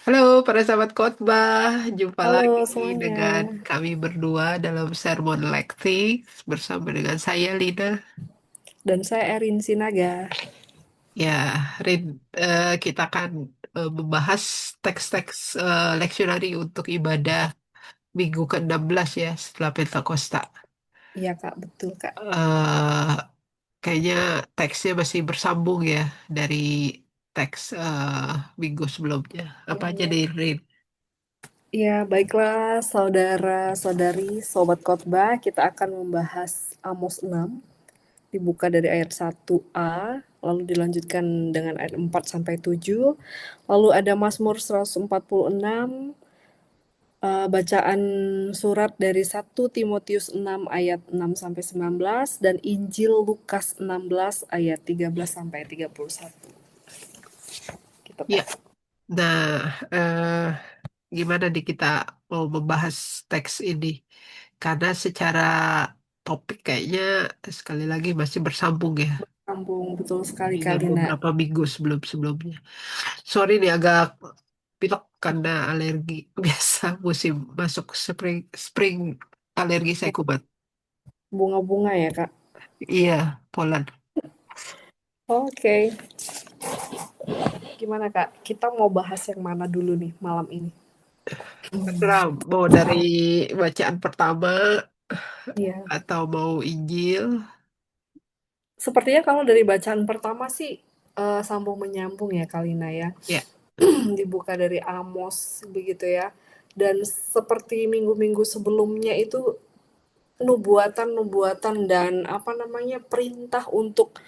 Halo para sahabat khotbah, jumpa lagi Halo semuanya, dengan kami berdua dalam Sermon Lektik bersama dengan saya Lina. dan saya Erin Sinaga. Ya, Rin, kita akan membahas teks-teks leksionari untuk ibadah minggu ke-16 ya setelah Pentakosta. Iya kak, betul kak. Eh, Kayaknya teksnya masih bersambung ya dari teks minggu sebelumnya. Apa Iya, aja iya. nih, Rin? Iya, baiklah saudara-saudari, sobat khotbah, kita akan membahas Amos 6, dibuka dari ayat 1a, lalu dilanjutkan dengan ayat 4 sampai 7. Lalu ada Mazmur 146, bacaan surat dari 1 Timotius 6 ayat 6 sampai 19 dan Injil Lukas 16 ayat 13 sampai 31. Gitu Ya, Kak. nah, eh, gimana nih kita mau membahas teks ini? Karena secara topik kayaknya sekali lagi masih bersambung ya Sambung, betul sekali dengan Kak Lina. beberapa minggu sebelum-sebelumnya. Sorry nih agak pilek karena alergi. Biasa musim masuk spring alergi saya kumat. Bunga-bunga ya Kak. Iya, Polan. Oke, gimana Kak? Kita mau bahas yang mana dulu nih malam ini? Terserah mau dari bacaan pertama Iya. atau mau Injil. Sepertinya kalau dari bacaan pertama sih sambung menyambung ya Kak Lina ya. Ya, Dibuka dari Amos begitu ya. Dan seperti minggu-minggu sebelumnya itu nubuatan-nubuatan dan apa namanya perintah untuk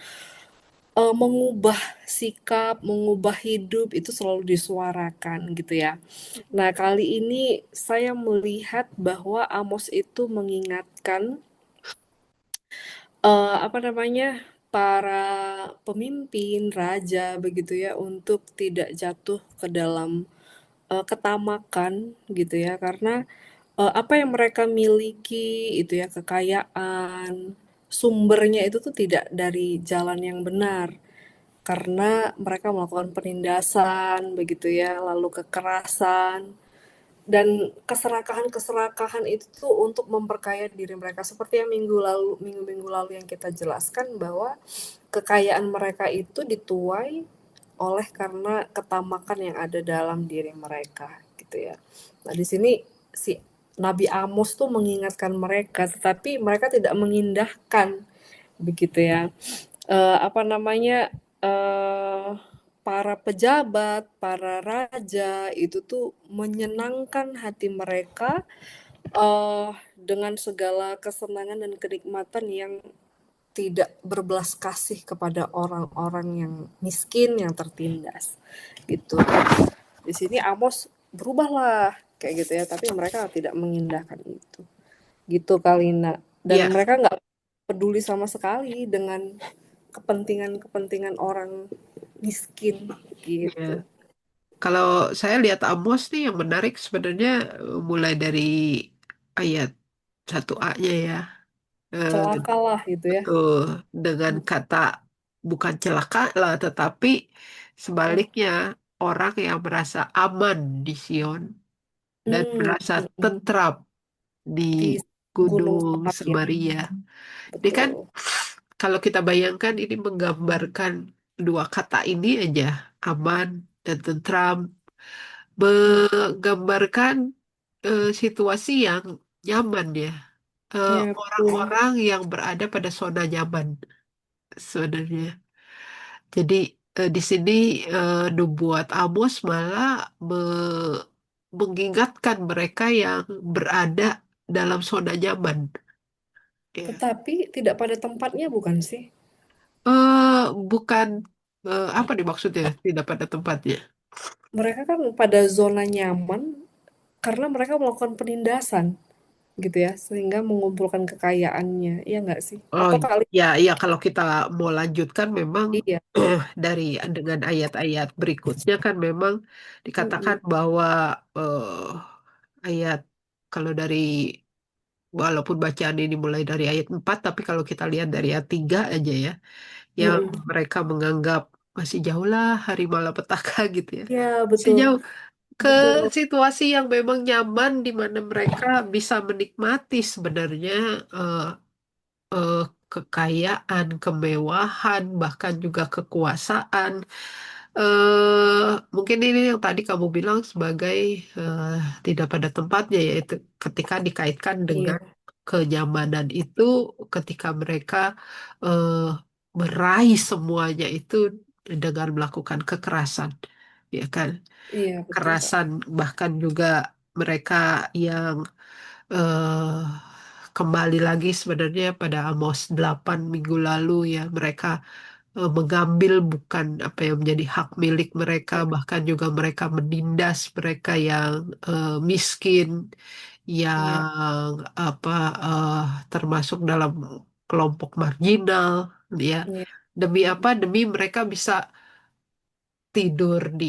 mengubah sikap, mengubah hidup itu selalu disuarakan gitu ya. Nah, kali ini saya melihat bahwa Amos itu mengingatkan apa namanya? Para pemimpin, raja begitu ya untuk tidak jatuh ke dalam ketamakan gitu ya karena apa yang mereka miliki itu ya kekayaan sumbernya itu tuh tidak dari jalan yang benar karena mereka melakukan penindasan begitu ya lalu kekerasan dan keserakahan-keserakahan itu tuh untuk memperkaya diri mereka seperti yang minggu-minggu lalu yang kita jelaskan bahwa kekayaan mereka itu dituai oleh karena ketamakan yang ada dalam diri mereka gitu ya. Nah, di sini si Nabi Amos tuh mengingatkan mereka tetapi mereka tidak mengindahkan begitu ya. Apa namanya para pejabat, para raja itu tuh menyenangkan hati mereka dengan segala kesenangan dan kenikmatan yang tidak berbelas kasih kepada orang-orang yang miskin, yang tertindas, gitu. Di sini Amos berubahlah kayak gitu ya, tapi mereka tidak mengindahkan itu, gitu Kalina. Dan ya, mereka nggak peduli sama sekali dengan kepentingan-kepentingan orang miskin, gitu. ya. Kalau saya lihat Amos nih yang menarik sebenarnya mulai dari ayat 1A-nya ya. Eh, Celakalah gitu ya. Betul, dengan kata bukan celaka lah, tetapi sebaliknya orang yang merasa aman di Sion dan Hmm, merasa tentram di di Gunung Gunung Salak ya, Samaria. Ini kan betul. kalau kita bayangkan ini menggambarkan dua kata ini aja, aman dan tentram, menggambarkan situasi yang nyaman ya. Ya, betul. Orang-orang yang berada pada zona nyaman sebenarnya. Jadi di sini nubuat Amos malah mengingatkan mereka yang berada dalam zona nyaman. Ya. Tetapi tidak pada tempatnya bukan sih? Bukan apa nih maksudnya tidak pada tempatnya? Mereka kan pada zona nyaman karena mereka melakukan penindasan gitu ya, sehingga mengumpulkan kekayaannya. Iya nggak sih? Oh Atau kali ya, ya kalau kita mau lanjutkan memang iya. dari dengan ayat-ayat berikutnya kan memang dikatakan Mm-mm. bahwa ayat kalau dari walaupun bacaan ini mulai dari ayat 4 tapi kalau kita lihat dari ayat 3 aja ya yang Mm-mm. mereka menganggap masih jauh lah hari malapetaka gitu ya. Ya Masih betul. jauh. ke betul. situasi yang memang nyaman di mana mereka bisa menikmati sebenarnya eh, eh, kekayaan, kemewahan, bahkan juga kekuasaan. Mungkin ini yang tadi kamu bilang sebagai eh, tidak pada tempatnya, yaitu ketika dikaitkan dengan Iya, kenyamanan itu, ketika mereka eh, meraih semuanya itu dengan melakukan kekerasan, ya kan? iya betul, Kak. Kekerasan bahkan juga mereka yang eh, kembali lagi sebenarnya pada Amos 8 minggu lalu ya mereka mengambil bukan apa yang menjadi hak milik mereka, Iya, bahkan juga mereka menindas mereka yang miskin, iya, yang apa eh, termasuk dalam kelompok marginal, ya. iya, Demi mhm. apa? Demi mereka bisa tidur di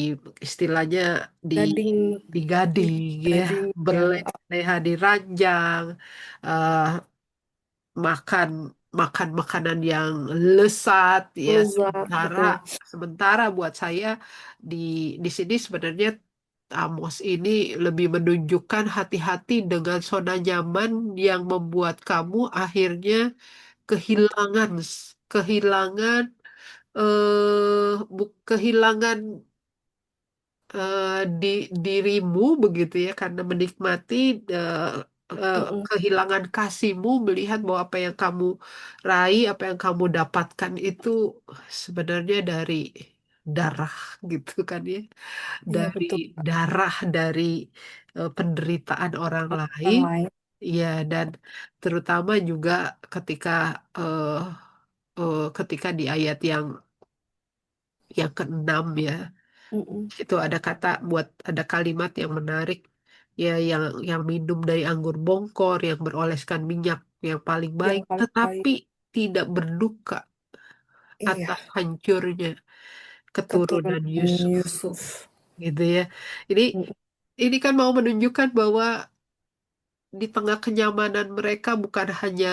istilahnya di Gading, iya, gading ya, gading yang berleha di ranjang, eh, makan makan makanan yang lezat ya lezat, sementara betul. sementara buat saya di di sini sebenarnya Amos ini lebih menunjukkan hati-hati dengan zona nyaman yang membuat kamu akhirnya kehilangan kehilangan kehilangan di dirimu begitu ya karena menikmati eh, Mhm, kehilangan kasihmu melihat bahwa apa yang kamu raih apa yang kamu dapatkan itu sebenarnya dari darah gitu kan ya iya dari betul, Kak, darah dari penderitaan orang orang lain lain, ya dan terutama juga ketika eh, ketika di ayat yang keenam ya mhm, itu ada kata buat ada kalimat yang menarik ya yang minum dari anggur bongkor yang beroleskan minyak yang paling yang baik paling baik. tetapi tidak berduka Iya, atas hancurnya keturunan keturunan Yusuf Yusuf. gitu ya. Ini Mhm, ini kan mau menunjukkan bahwa di tengah kenyamanan mereka bukan hanya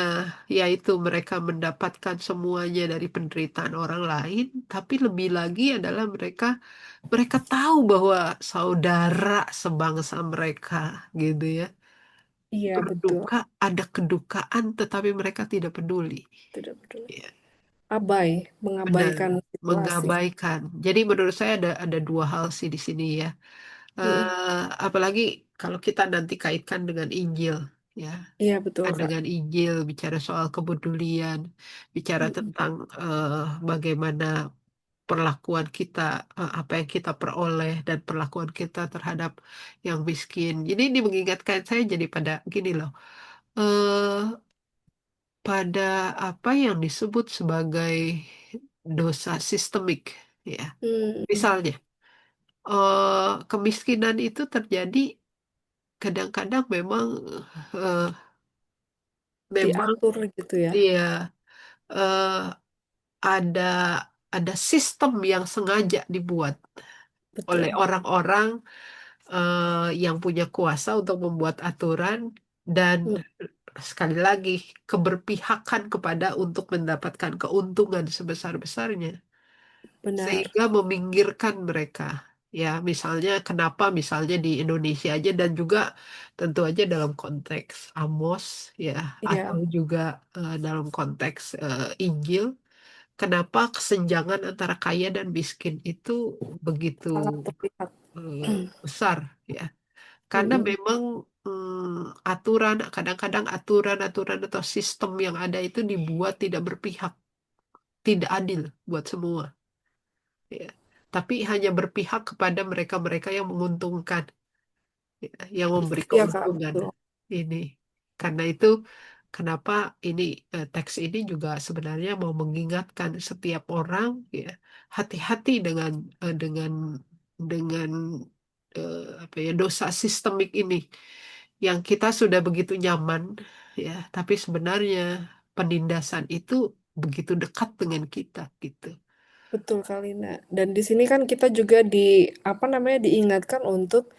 yaitu mereka mendapatkan semuanya dari penderitaan orang lain, tapi lebih lagi adalah mereka tahu bahwa saudara sebangsa mereka gitu ya iya betul, berduka, ada kedukaan tetapi mereka tidak peduli. tidak peduli. Ya, Abai, benar, mengabaikan situasi. mengabaikan. Jadi menurut saya ada dua hal sih di sini ya. Mhm, Apalagi kalau kita nanti kaitkan dengan Injil ya. iya betul, Kak. Dengan Injil bicara soal kepedulian, bicara Mhm, tentang bagaimana perlakuan kita, apa yang kita peroleh dan perlakuan kita terhadap yang miskin. Jadi ini mengingatkan saya jadi pada gini loh, eh pada apa yang disebut sebagai dosa sistemik, ya. mhm, Misalnya, kemiskinan itu terjadi kadang-kadang eh, memang diatur gitu ya, iya eh, ada ada sistem yang sengaja dibuat oleh betul, orang-orang yang punya kuasa untuk membuat aturan dan mhm, sekali lagi keberpihakan kepada untuk mendapatkan keuntungan sebesar-besarnya benar. sehingga meminggirkan mereka. Ya, misalnya kenapa misalnya di Indonesia aja dan juga tentu aja dalam konteks Amos ya atau Iya, juga dalam konteks Injil. Kenapa kesenjangan antara kaya dan miskin itu begitu sangat terlihat. eh, besar ya? Karena Mhm, memang aturan, kadang-kadang aturan-aturan atau sistem yang ada itu dibuat tidak berpihak, tidak adil buat semua. Ya. Tapi hanya berpihak kepada mereka-mereka yang menguntungkan, ya, yang memberi iya, Kak, keuntungan betul. ini. Karena itu, kenapa ini teks ini juga sebenarnya mau mengingatkan setiap orang, ya, hati-hati dengan apa ya dosa sistemik ini, yang kita sudah begitu nyaman, ya, tapi sebenarnya penindasan itu begitu dekat dengan kita, gitu. Betul kali, Nak. Dan di sini kan kita juga apa namanya, diingatkan untuk,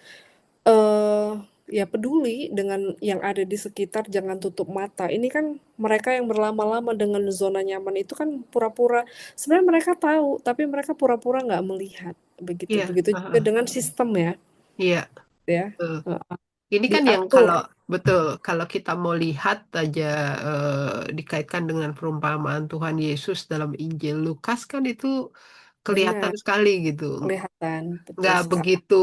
eee, ya peduli dengan yang ada di sekitar, jangan tutup mata. Ini kan mereka yang berlama-lama dengan zona nyaman itu kan pura-pura sebenarnya mereka tahu, tapi mereka pura-pura nggak melihat, begitu. Iya, Begitu juga dengan sistem ya. Iya, ya. betul. Heeh, Ini kan yang diatur. kalau betul, kalau kita mau lihat aja dikaitkan dengan perumpamaan Tuhan Yesus dalam Injil Lukas kan itu kelihatan Benar, sekali gitu. kelihatan, betul Nggak sekali. begitu,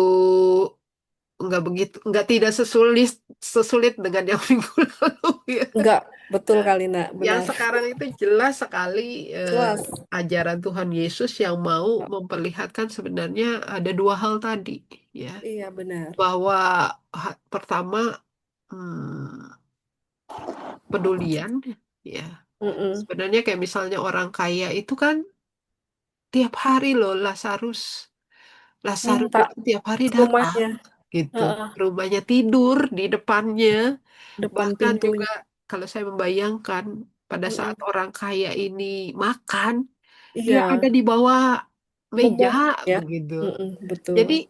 nggak tidak sesulit sesulit dengan yang minggu lalu ya. Enggak, betul kali, Nak, Yang benar. sekarang itu jelas sekali Jelas. ajaran Tuhan Yesus yang mau memperlihatkan sebenarnya ada dua hal tadi, ya. Iya, benar. Bahwa pertama hmm, pedulian, ya. Mhm. Sebenarnya kayak misalnya orang kaya itu kan tiap hari loh Lazarus, Lazarus Minta itu tiap hari ke datang, rumahnya. gitu. Heeh, Rumahnya tidur di depannya. depan Bahkan juga pintunya. kalau saya membayangkan pada saat Mhm. orang kaya ini makan, dia ada Iya, di bawah meja memohon ya. begitu. Mhm, Jadi betul.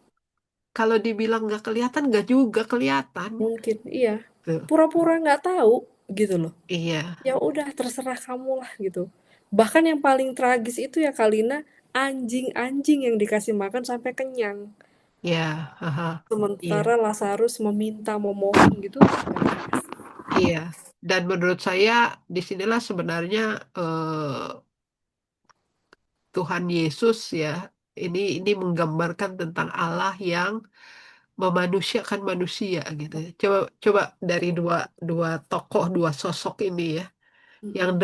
kalau dibilang nggak kelihatan, nggak juga kelihatan. Mungkin, iya. Tuh. Pura-pura nggak tahu, gitu loh. Iya, Ya udah terserah kamu lah, gitu. Bahkan yang paling tragis itu ya Kalina, anjing-anjing yang dikasih makan sampai kenyang. ya, haha, Sementara iya, Lazarus meminta, memohon gitu, nggak dikasih. iya. Dan menurut saya disinilah sebenarnya Tuhan Yesus ya, ini menggambarkan tentang Allah yang memanusiakan manusia gitu. Coba coba dari Betul. dua dua tokoh, dua sosok ini ya. Mhm.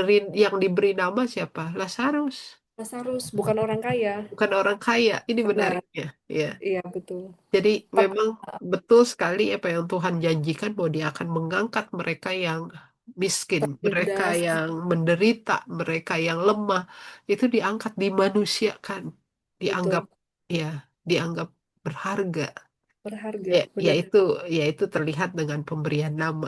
Yang diberi nama siapa? Lazarus, Lazarus bukan orang kaya. bukan orang kaya. Ini Benar. menariknya, ya. Iya, betul. Jadi Tapi memang betul sekali apa yang Tuhan janjikan bahwa Dia akan mengangkat mereka yang miskin, mereka tertindas yang menderita, mereka yang lemah, itu diangkat, dimanusiakan, dianggap betul. ya, dianggap berharga. Berharga, Ya, benar. yaitu terlihat dengan pemberian nama.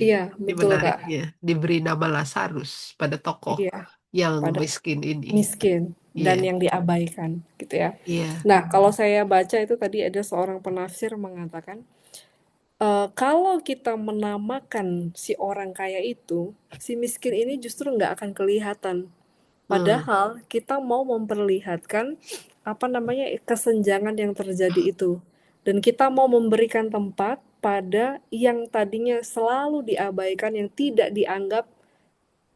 Iya, Ini betul, Kak. menariknya, diberi nama Lazarus pada tokoh Iya, yang pada miskin ini. miskin Iya, dan yang diabaikan, gitu ya. iya, Nah, kalau saya baca itu tadi ada seorang penafsir mengatakan, kalau kita menamakan si orang kaya itu, si miskin ini justru nggak akan kelihatan. hmm, Padahal kita mau memperlihatkan apa namanya kesenjangan yang terjadi itu. Dan kita mau memberikan tempat pada yang tadinya selalu diabaikan, yang tidak dianggap,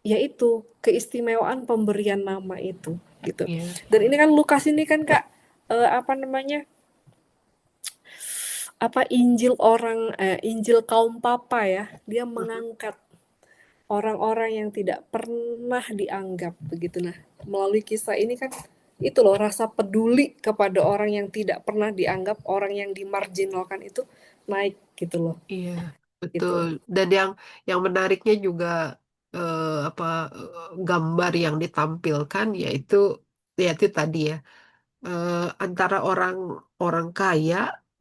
yaitu keistimewaan pemberian nama itu gitu. iya, Dan ini kan Lukas ini kan Kak, apa namanya, apa Injil kaum papa ya, dia mengangkat orang-orang yang tidak pernah dianggap begitu. Nah, melalui kisah ini kan itu loh rasa peduli kepada orang yang tidak pernah dianggap, orang yang dimarginalkan itu naik gitu loh. iya, betul. Gitu. Dan yang menariknya juga apa gambar yang ditampilkan yaitu tadi ya antara orang orang kaya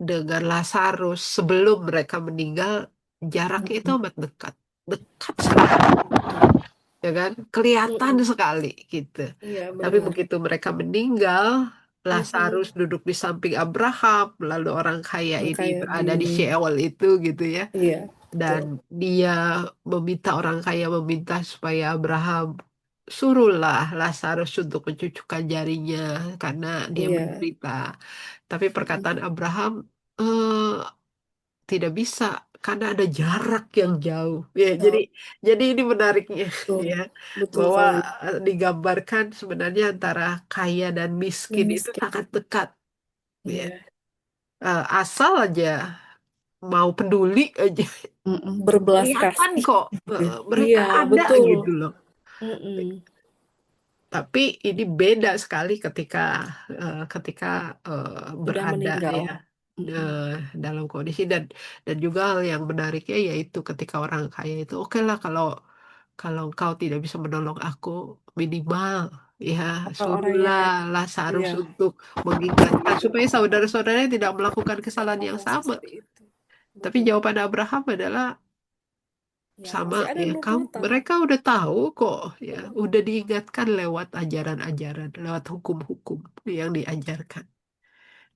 dengan Lazarus sebelum mereka meninggal jaraknya itu Mm-mm. amat dekat, dekat sekali. Ya kan? Kelihatan Mm-mm. sekali gitu. Iya Tapi benar. begitu mereka meninggal, Lazarus Mm-mm. duduk di samping Abraham, lalu orang kaya Orang ini kaya berada di di Sheol itu gitu ya. iya Dan betul. dia orang kaya meminta supaya Abraham suruhlah Lazarus untuk mencucukkan jarinya karena dia Iya. menderita. Tapi Mm-mm. perkataan Abraham eh, tidak bisa karena ada jarak yang jauh. Ya, Oh, jadi ini menariknya betul. ya Betul bahwa kali. digambarkan sebenarnya antara kaya dan Dan miskin itu miskin sangat itu. dekat ya. Iya. Asal aja mau peduli aja Mm-mm. Berbelas kelihatan kasih. kok mereka Iya, ada betul. gitu loh. Mm-mm. Tapi ini beda sekali ketika Udah berada meninggal. ya Mm-mm. eh, dalam kondisi dan juga hal yang menariknya yaitu ketika orang kaya itu oke lah kalau kalau engkau tidak bisa menolong aku minimal ya Orang-orangnya suruhlah Lazarus iya, untuk mengingatkan supaya saudara-saudaranya tidak melakukan tidak kesalahan yang melakukan sama. seperti itu. Tapi Betul. jawaban Abraham adalah Ya, sama masih ada ya, 20 tahun. mereka udah tahu kok ya, Mm-mm. udah diingatkan lewat ajaran-ajaran, lewat hukum-hukum yang diajarkan.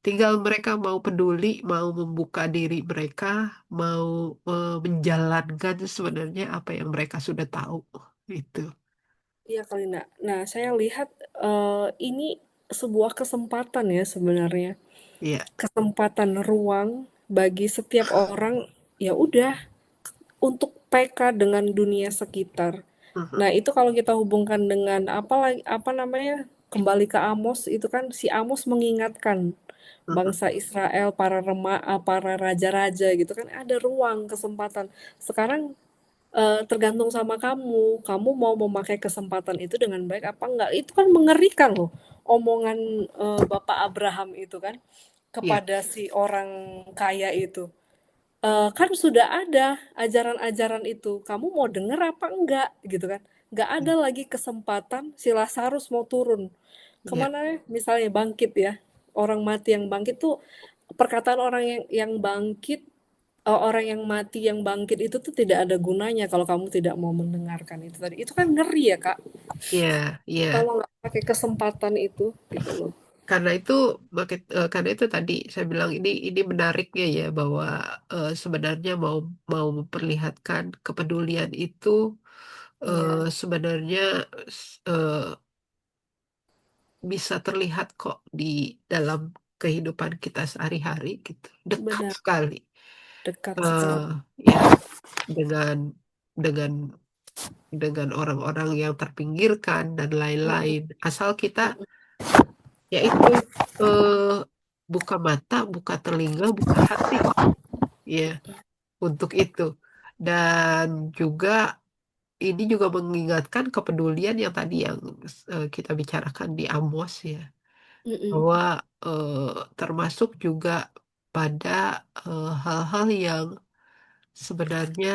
Tinggal mereka mau peduli, mau membuka diri mereka, mau menjalankan sebenarnya apa yang mereka sudah tahu. Itu. Iya kali nak. Nah, saya lihat ini sebuah kesempatan ya sebenarnya. Iya. kesempatan ruang bagi setiap orang, ya udah, untuk peka dengan dunia sekitar. Mhm, Nah, itu kalau kita hubungkan dengan apa namanya, kembali ke Amos, itu kan si Amos mengingatkan mhm, bangsa Israel, para raja-raja gitu kan, ada ruang, kesempatan. Sekarang tergantung sama kamu. Kamu mau memakai kesempatan itu dengan baik apa enggak. Itu kan mengerikan loh. Omongan Bapak Abraham itu kan iya, kepada si orang kaya itu. Kan sudah ada ajaran-ajaran itu. Kamu mau denger apa enggak gitu kan. Enggak ada iya, lagi kesempatan si Lazarus mau turun. iya, Kemana ya? Misalnya bangkit ya. Orang mati yang bangkit tuh perkataan orang yang bangkit, orang yang mati yang bangkit itu tuh tidak ada gunanya kalau kamu tidak mau mendengarkan itu tadi. Itu kan ngeri ya, Kak. iya, iya. Kalau nggak pakai kesempatan itu gitu loh. Karena itu tadi saya bilang ini menariknya ya bahwa sebenarnya mau mau memperlihatkan kepedulian itu Iya, sebenarnya eh, bisa terlihat kok di dalam kehidupan kita sehari-hari gitu. Dekat benar. sekali. Dekat eh sekali. ya dengan dengan orang-orang yang terpinggirkan dan Mm-mm, lain-lain. Asal kita mm-mm. yaitu eh, buka mata, buka telinga, buka hati ya untuk itu. Dan juga ini juga mengingatkan kepedulian yang tadi yang kita bicarakan di Amos ya, Mm-mm. bahwa eh, termasuk juga pada hal-hal yang sebenarnya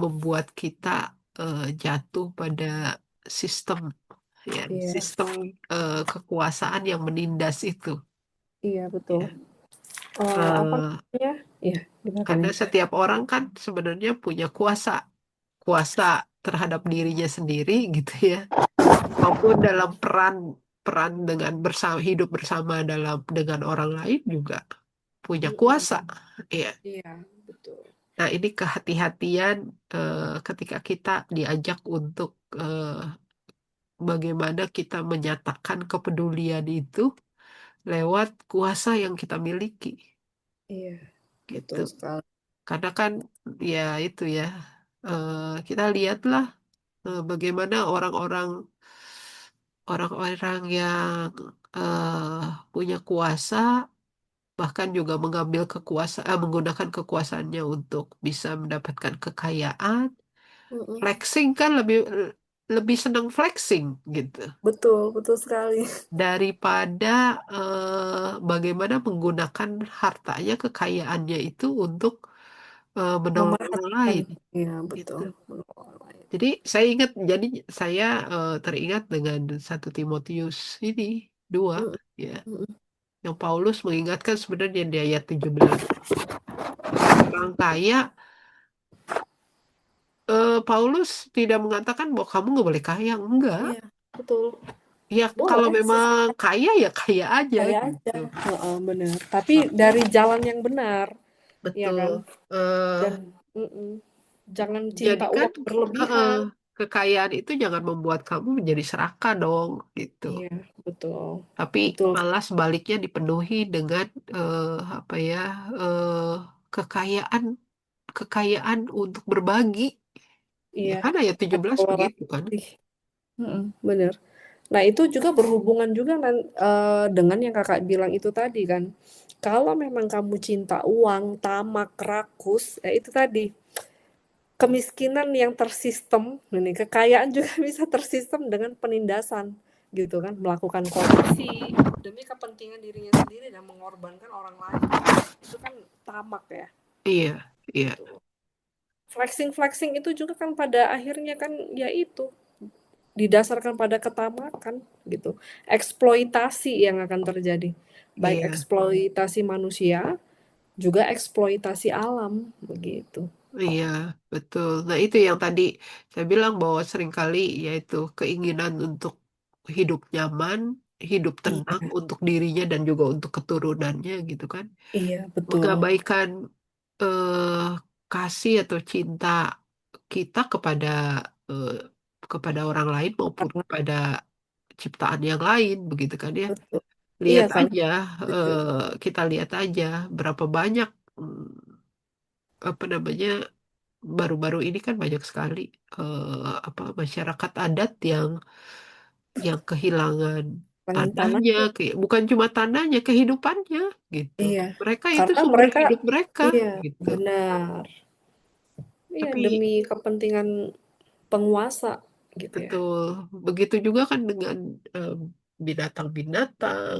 membuat kita jatuh pada sistem ya Iya, sistem kekuasaan yang menindas itu iya betul. ya. Apa Eh, namanya? Iya, gimana karena nih? setiap orang kan sebenarnya punya kuasa kuasa terhadap dirinya sendiri gitu ya maupun dalam peran peran dengan bersama hidup bersama dalam dengan orang lain juga punya kuasa Mm-mm. ya. Iya, betul. Nah, ini kehati-hatian ketika kita diajak untuk bagaimana kita menyatakan kepedulian itu lewat kuasa yang kita miliki, Iya, gitu. betul sekali. Karena kan ya itu ya, eh, kita lihatlah bagaimana orang-orang yang punya kuasa bahkan juga menggunakan kekuasaannya untuk bisa mendapatkan kekayaan. Mm-mm. Flexing kan lebih lebih senang flexing gitu Betul, betul sekali. daripada bagaimana menggunakan hartanya, kekayaannya itu untuk menolong orang Memanfaatkan. lain Iya, gitu. betul. Menurut orang lain. Jadi jadi saya teringat dengan 1 Timotius ini 2 Mm-mm. ya, Mm-mm. yang Paulus mengingatkan sebenarnya di ayat 17 orang kaya. Paulus tidak mengatakan bahwa kamu nggak boleh kaya, enggak. Iya, betul. Ya kalau Boleh sih memang kaya ya kaya aja saya aja. gitu. Heeh, benar. Tapi Nah, dari jalan yang benar, ya betul. kan? Eh, Dan mm-mm. Jangan jadi cinta kan uang eh, berlebihan. kekayaan itu jangan membuat kamu menjadi serakah dong gitu. Iya, betul. Tapi Betul. malah sebaliknya dipenuhi dengan apa ya eh, kekayaan kekayaan untuk berbagi. Ya Iya, kan ayat 17 begitu kan? toleransi. Mm-mm, benar. Nah, itu juga berhubungan juga dengan yang Kakak bilang itu tadi kan. Kalau memang kamu cinta uang, tamak, rakus, itu tadi, kemiskinan yang tersistem, ini kekayaan juga bisa tersistem dengan penindasan gitu kan, melakukan korupsi demi kepentingan dirinya sendiri dan mengorbankan orang lain. Itu kan tamak ya. Iya, iya, Flexing-flexing itu juga kan pada akhirnya kan ya itu didasarkan pada ketamakan gitu. Eksploitasi yang akan terjadi. Baik iya. eksploitasi manusia, juga eksploitasi alam begitu. Iya, betul. Nah, itu yang tadi saya bilang bahwa seringkali yaitu keinginan untuk hidup nyaman, hidup tenang Iya, untuk dirinya dan juga untuk keturunannya gitu kan. iya betul. Mengabaikan eh, kasih atau cinta kita eh, kepada orang lain maupun Karena kepada ciptaan yang lain begitu kan ya. betul, Iya Lihat kan? aja, Setuju. kita lihat aja berapa banyak, apa namanya, baru-baru ini kan banyak sekali apa masyarakat adat yang kehilangan Dengan tanahnya, tanahnya. bukan cuma tanahnya, kehidupannya gitu. Iya, Mereka itu karena sumber mereka hidup mereka iya, gitu. benar. Iya, Tapi demi kepentingan penguasa gitu ya. betul, begitu juga kan dengan eh, binatang-binatang.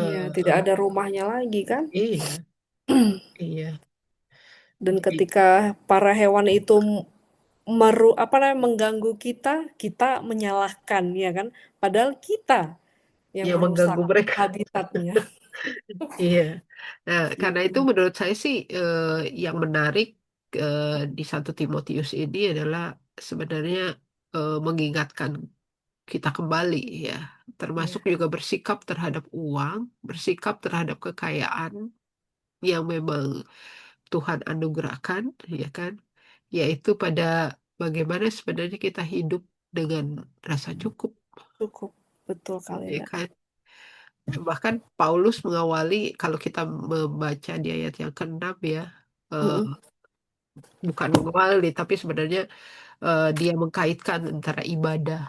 Iya, tidak eh, ada rumahnya lagi kan? iya, iya. Dan Jadi ketika para hewan itu apa namanya, mengganggu kita, kita menyalahkan, ya kan? Padahal kita yang yang merusak mengganggu mereka. habitatnya. Iya. Nah, karena itu Mhm. menurut saya sih yang menarik eh, di 1 Timotius ini adalah sebenarnya mengingatkan kita kembali ya, termasuk Iya, juga bersikap terhadap uang, bersikap terhadap kekayaan yang memang Tuhan anugerahkan, ya kan? Yaitu pada bagaimana sebenarnya kita hidup dengan rasa cukup, cukup. Betul ya Kalina. kan? Bahkan Paulus mengawali, kalau kita membaca di ayat yang ke-6 ya, eh, Mhm. bukan mengawali, tapi sebenarnya dia mengkaitkan antara ibadah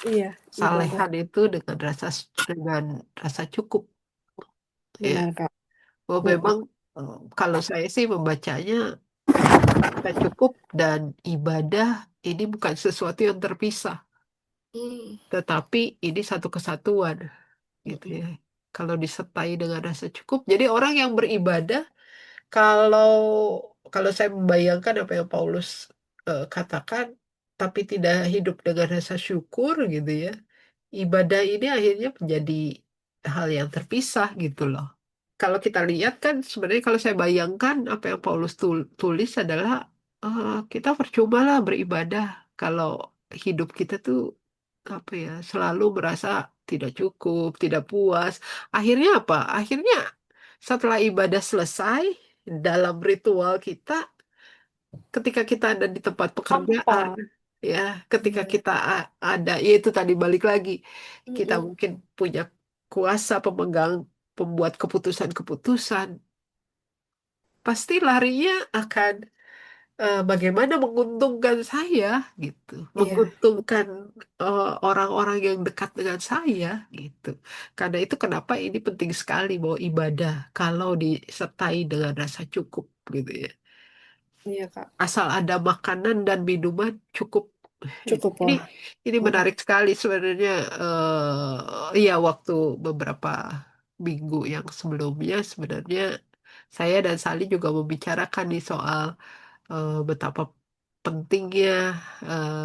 Iya, ibadah. salehan itu dengan rasa cukup, ya. Benar, Kak. Oh, Mhm. memang kalau saya sih membacanya rasa cukup dan ibadah ini bukan sesuatu yang terpisah, Mmm, tetapi ini satu kesatuan, gitu mhm. ya. Kalau disertai dengan rasa cukup, jadi orang yang beribadah, kalau kalau saya membayangkan apa yang Paulus katakan, tapi tidak hidup dengan rasa syukur gitu ya, ibadah ini akhirnya menjadi hal yang terpisah gitu loh. Kalau kita lihat kan sebenarnya kalau saya bayangkan apa yang Paulus tulis adalah kita percuma lah beribadah kalau hidup kita tuh apa ya selalu merasa tidak cukup, tidak puas. Akhirnya apa? Akhirnya setelah ibadah selesai dalam ritual kita, ketika kita ada di tempat pekerjaan, Hampa. ya, ketika Iya. kita ada, ya itu tadi balik lagi, kita Mhm. mungkin punya kuasa pemegang, pembuat keputusan-keputusan, pasti larinya akan bagaimana menguntungkan saya, gitu, Iya, menguntungkan orang-orang yang dekat dengan saya, gitu. Karena itu kenapa ini penting sekali bahwa ibadah kalau disertai dengan rasa cukup, gitu ya. iya, Kak. Asal ada makanan dan minuman cukup. Gitu. Ini Cukuplah. ini Mhm. menarik sekali sebenarnya. Iya, waktu beberapa minggu yang sebelumnya sebenarnya saya dan Sali juga membicarakan nih soal betapa pentingnya eh,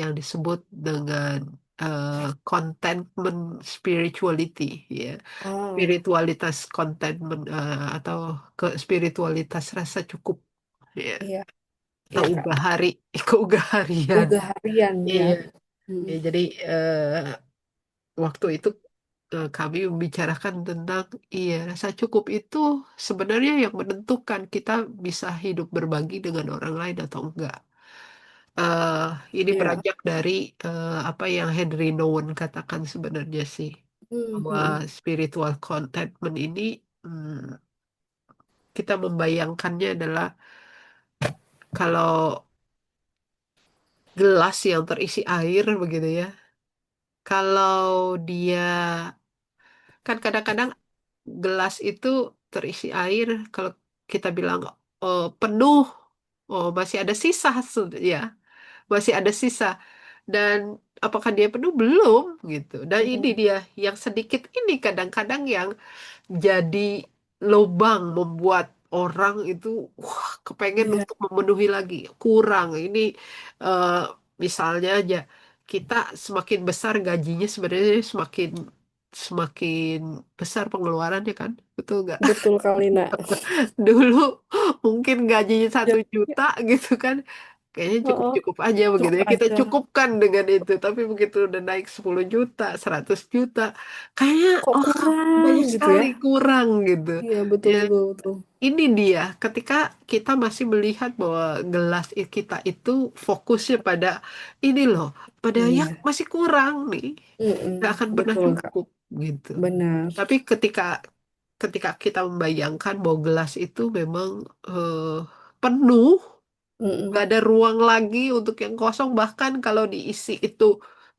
yang disebut dengan eh, contentment spirituality, ya, Oh, spiritualitas contentment, atau ke spiritualitas rasa cukup, ya, iya, atau iya, Kak. ugahari, keugaharian. Uga harian ya. Iya, ya, Mhm. jadi waktu itu kami membicarakan tentang iya rasa cukup itu sebenarnya yang menentukan kita bisa hidup berbagi dengan orang lain atau enggak. eh ini Iya. beranjak dari apa yang Henry Nouwen katakan sebenarnya sih, Mmm, bahwa mhm. spiritual contentment ini, hmm, kita membayangkannya adalah kalau gelas yang terisi air begitu ya, kalau dia kan kadang-kadang gelas itu terisi air, kalau kita bilang penuh, oh masih ada sisa, ya, masih ada sisa. Dan apakah dia penuh? Belum, gitu. Dan ini Mhm. dia yang sedikit ini kadang-kadang yang jadi lubang membuat orang itu wah, kepengen Iya, untuk memenuhi lagi. Kurang. Ini eh, misalnya aja kita semakin besar gajinya sebenarnya semakin semakin besar pengeluarannya kan, betul nggak? betul kali, Nak. Dulu mungkin gajinya Ya, 1 juta gitu kan. Kayaknya heeh, cukup-cukup aja begitu cukup ya. Kita aja. cukupkan dengan itu. Tapi begitu udah naik 10 juta, 100 juta. Kayaknya, Kok oh kurang banyak gitu sekali ya? kurang gitu. Iya, betul Ya, betul betul. ini dia. Ketika kita masih melihat bahwa gelas kita itu fokusnya pada ini loh. Pada ya Iya, masih kurang nih. Gak mhm, akan pernah betul, Kak. cukup Iya, gitu. benar. Tapi ketika ketika kita membayangkan bahwa gelas itu memang penuh, Mhm. nggak ada ruang lagi untuk yang kosong, bahkan kalau diisi itu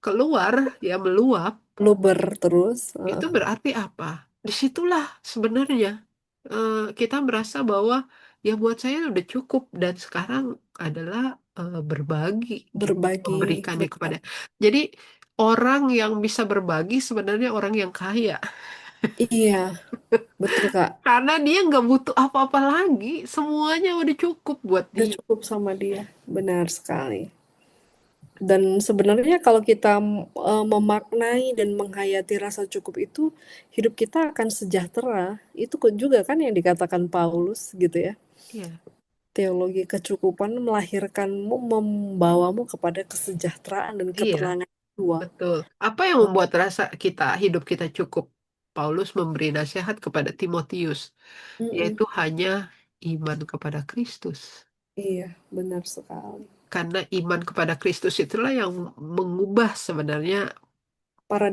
keluar, ya meluap, Luber terus, itu heeh. berarti apa? Disitulah sebenarnya kita merasa bahwa ya buat saya udah cukup dan sekarang adalah berbagi gitu, Berbagi, memberikannya benar. kepada. Jadi orang yang bisa berbagi sebenarnya orang yang kaya Iya, betul, Kak. karena dia nggak butuh apa-apa lagi, semuanya udah cukup buat Udah dia. cukup sama dia, benar sekali. Dan sebenarnya kalau kita, memaknai dan menghayati rasa cukup itu, hidup kita akan sejahtera. Itu juga kan yang dikatakan Paulus gitu ya. Iya, Teologi kecukupan melahirkanmu, membawamu kepada kesejahteraan dan iya, ketenangan jiwa. betul. Apa yang membuat rasa kita hidup kita cukup? Paulus memberi nasihat kepada Timotius, Mhm, yaitu hanya iman kepada Kristus. iya, benar sekali. Karena iman kepada Kristus itulah yang mengubah sebenarnya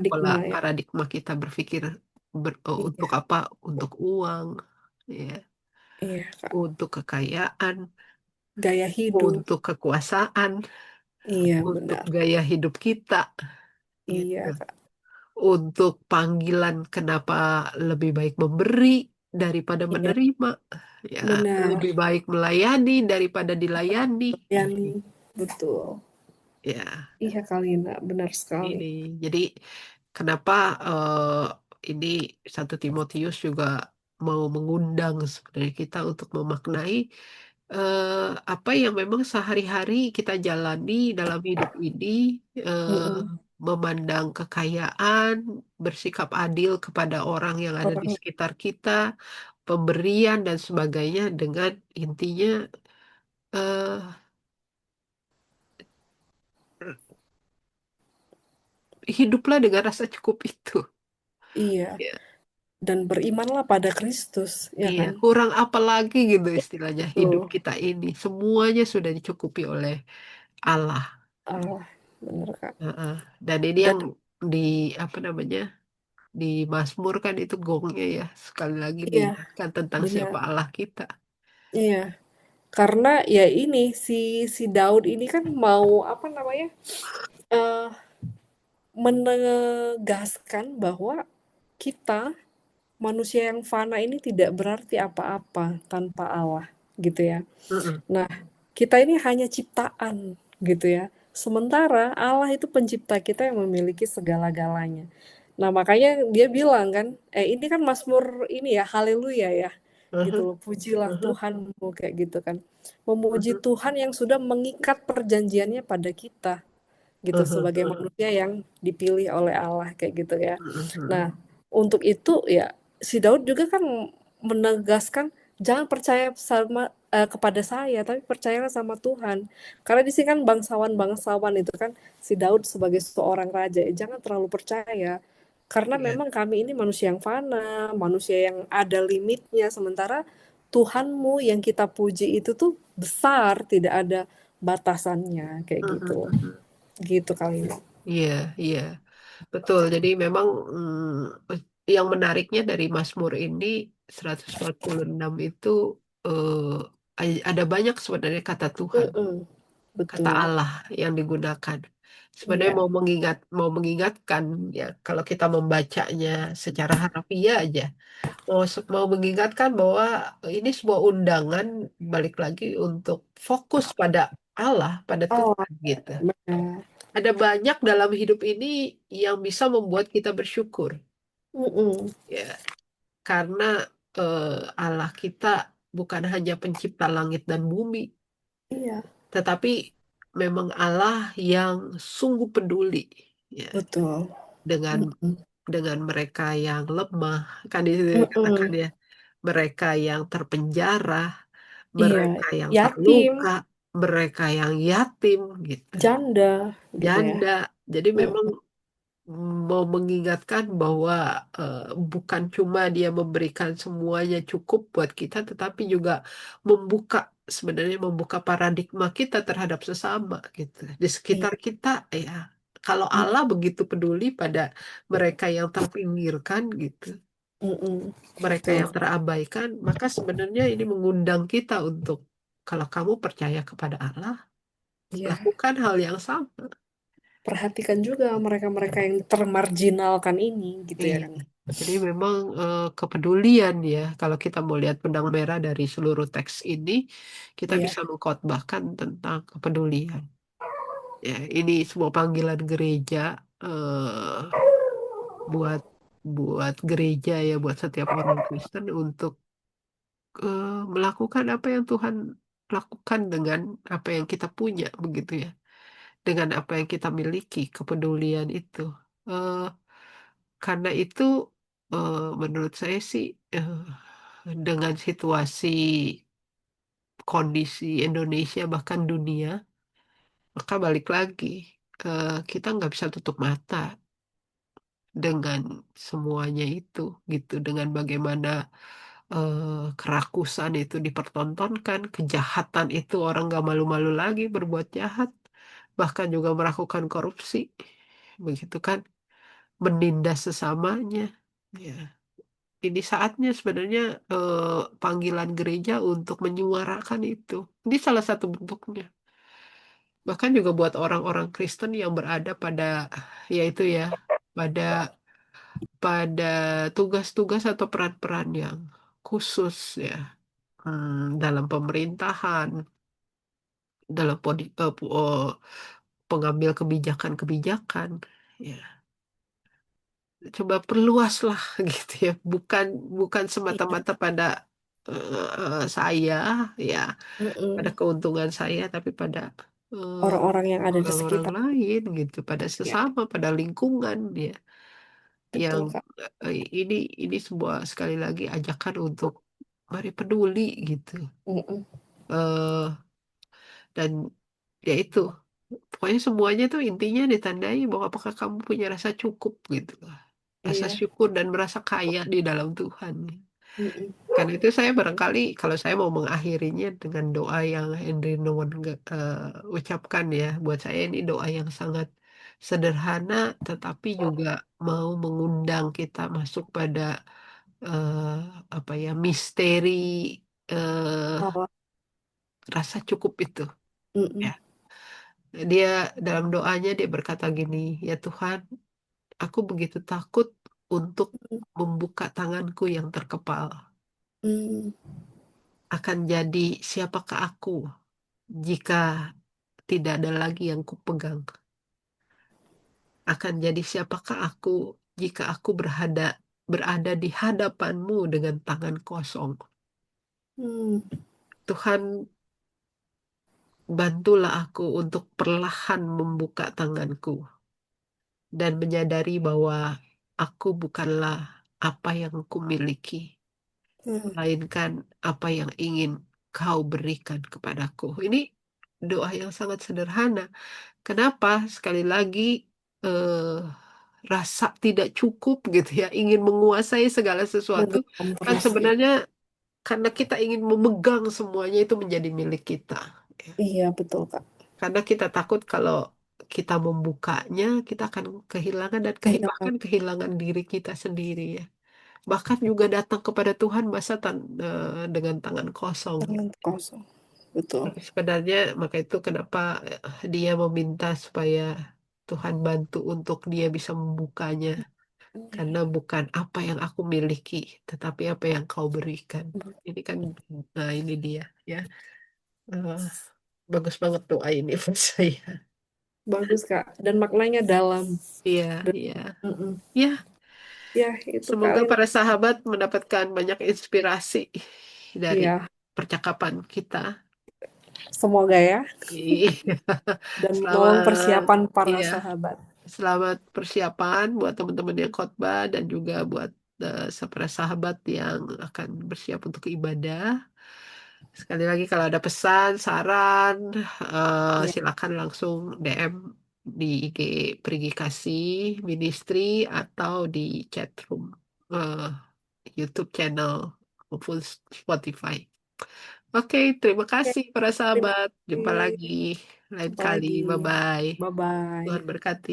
pola Paradigma ya. paradigma kita berpikir untuk Iya, apa? Untuk uang, ya, iya, Kak. untuk kekayaan, Gaya hidup. untuk kekuasaan, Iya, untuk benar. gaya hidup kita, gitu. Iya, Kak. Untuk panggilan kenapa lebih baik memberi daripada Iya, menerima, ya, benar. lebih baik melayani daripada dilayani, Yani, betul. ya. Iya, Kalina, benar sekali. Ini. Jadi kenapa ini 1 Timotius juga mau mengundang sebenarnya kita untuk memaknai apa yang memang sehari-hari kita jalani dalam hidup ini, eh, Mhm. memandang kekayaan, bersikap adil kepada orang yang ada di Orang sekitar kita, pemberian dan sebagainya dengan intinya eh, hiduplah dengan rasa cukup itu. iya, Ya. dan berimanlah pada Kristus, ya Iya, kan? kurang apa lagi gitu istilahnya hidup Betul. kita ini. Semuanya sudah dicukupi oleh Allah. Allah, benar, Kak. Heeh. Dan ini Dan yang di apa namanya di Mazmur kan itu gongnya ya sekali lagi iya, diingatkan tentang benar. siapa Allah kita. Iya, karena ya ini si si Daud ini kan mau apa namanya? eh Menegaskan bahwa kita manusia yang fana ini tidak berarti apa-apa tanpa Allah, gitu ya. Heeh, Nah, kita ini hanya ciptaan, gitu ya. Sementara Allah itu pencipta kita yang memiliki segala-galanya. Nah, makanya dia bilang kan, ini kan Mazmur ini ya, haleluya ya, heeh, gitu loh. Pujilah heeh, Tuhanmu kayak gitu kan. Memuji heeh, Tuhan yang sudah mengikat perjanjiannya pada kita gitu heeh, sebagai manusia yang dipilih oleh Allah kayak gitu ya. heeh, heeh, Nah, untuk itu ya si Daud juga kan menegaskan jangan percaya sama kepada saya, tapi percayalah sama Tuhan. Karena di sini kan bangsawan-bangsawan itu kan si Daud sebagai seorang raja, jangan terlalu percaya. Karena iya, memang kami ini manusia yang fana, manusia yang ada limitnya, sementara Tuhanmu yang kita puji itu tuh besar, tidak ada batasannya kayak heeh, gitu. heeh. Gitu kali ya. Iya, iya, betul. Jadi memang yang menariknya dari Mazmur ini 146 itu ada banyak sebenarnya kata Tuhan. Mhm, Kata betul. Allah yang digunakan. Sebenarnya Iya. mau mengingatkan ya kalau kita membacanya secara harfiah aja, mau mengingatkan bahwa ini sebuah undangan balik lagi untuk fokus pada Allah, pada Oh, Tuhan gitu. benar. Ada banyak dalam hidup ini yang bisa membuat kita bersyukur Mhm. ya, karena eh, Allah kita bukan hanya pencipta langit dan bumi, Iya, tetapi memang Allah yang sungguh peduli ya betul. dengan Mhm. mereka yang lemah, kan di sini dikatakan Mhm. ya, mereka yang terpenjara, Iya, mereka yang yatim, terluka, mereka yang yatim gitu, janda, gitu ya. janda. Jadi memang Mhm. mau mengingatkan bahwa eh, bukan cuma dia memberikan semuanya cukup buat kita, tetapi juga membuka sebenarnya membuka paradigma kita terhadap sesama gitu di Iya, sekitar kita ya. Kalau Mhm Allah begitu peduli pada mereka yang terpinggirkan gitu, mhm. mereka Betul, yang terabaikan, maka sebenarnya ini mengundang kita untuk kalau kamu percaya kepada Allah, iya. lakukan hal yang sama. Perhatikan juga mereka-mereka yang termarginalkan ini gitu ya Iya. kan. Jadi memang kepedulian ya, kalau kita mau lihat benang merah dari seluruh teks ini, kita Iya, bisa mengkhotbahkan tentang kepedulian. Ya, ini sebuah panggilan gereja buat buat gereja ya, buat setiap orang Kristen untuk melakukan apa yang Tuhan lakukan dengan apa yang kita punya, begitu ya. Dengan apa yang kita miliki, kepedulian itu. Eh, karena itu menurut saya sih dengan situasi kondisi Indonesia bahkan dunia, maka balik lagi kita nggak bisa tutup mata dengan semuanya itu gitu, dengan bagaimana kerakusan itu dipertontonkan, kejahatan itu orang nggak malu-malu lagi berbuat jahat, bahkan juga melakukan korupsi, begitu kan, menindas sesamanya. Ya, ini saatnya sebenarnya panggilan gereja untuk menyuarakan itu. Ini salah satu bentuknya. Bahkan juga buat orang-orang Kristen yang berada pada, yaitu ya, pada pada tugas-tugas atau peran-peran yang khusus ya, dalam pemerintahan, dalam pengambil kebijakan-kebijakan, ya coba perluaslah gitu ya, bukan bukan iya, semata-mata pada saya ya, pada mhm. keuntungan saya, tapi pada eh, Orang-orang yang ada di orang-orang sekitar. lain gitu, pada Ya, sesama, pada lingkungan ya, yang betul, Kak. ini sebuah sekali lagi ajakan untuk mari peduli gitu. Mhm, eh dan ya itu, pokoknya semuanya tuh intinya ditandai bahwa apakah kamu punya rasa cukup gitu loh. Rasa iya, syukur dan merasa kaya di dalam Tuhan. mhm. Karena itu saya barangkali kalau saya mau mengakhirinya dengan doa yang Henry Nouwen ucapkan ya, buat saya ini doa yang sangat sederhana tetapi juga mau mengundang kita masuk pada eh, apa ya, misteri eh, Bahwa rasa cukup itu. mhm, Ya, dia dalam doanya dia berkata gini, ya Tuhan, aku begitu takut untuk mhm, membuka tanganku yang terkepal. mmm, Akan jadi siapakah aku jika tidak ada lagi yang kupegang? Akan jadi siapakah aku jika aku berada di hadapanmu dengan tangan kosong? mmm, Tuhan, bantulah aku untuk perlahan membuka tanganku dan menyadari bahwa aku bukanlah apa yang kumiliki, mmm, melainkan apa yang ingin kau berikan kepadaku. Ini doa yang sangat sederhana. Kenapa? Sekali lagi, eh, rasa tidak cukup gitu ya, ingin menguasai segala sesuatu, mengetam kan terus ya. sebenarnya karena kita ingin memegang semuanya itu menjadi milik kita. Ya. Iya, betul, Kak. Karena kita takut kalau kita membukanya, kita akan kehilangan dan Kehilangan bahkan kehilangan diri kita sendiri ya. Bahkan juga datang kepada Tuhan masa dengan tangan kosong. tangan kosong, betul. Tapi sebenarnya maka itu kenapa dia meminta supaya Tuhan bantu untuk dia bisa membukanya. Karena bukan apa yang aku miliki, tetapi apa yang kau berikan. Ini kan, nah ini dia ya. Eh, bagus banget doa ini buat saya. Bagus, Kak, dan maknanya dalam. Iya, Dan iya. mhm, Ya, ya itu semoga paling para sahabat mendapatkan banyak inspirasi dari iya, percakapan kita. semoga ya, Iya. dan menolong Selamat, persiapan para iya. sahabat. Selamat persiapan buat teman-teman yang khotbah dan juga buat para sahabat yang akan bersiap untuk ibadah. Sekali lagi kalau ada pesan, saran, Iya, silakan langsung DM di IG Perigi Kasih Ministry atau di chat room eh, YouTube channel maupun Spotify. Oke, terima oke, kasih para terima sahabat. Jumpa kasih. lagi lain Jumpa kali. lagi. Bye-bye. Bye-bye. Tuhan berkati.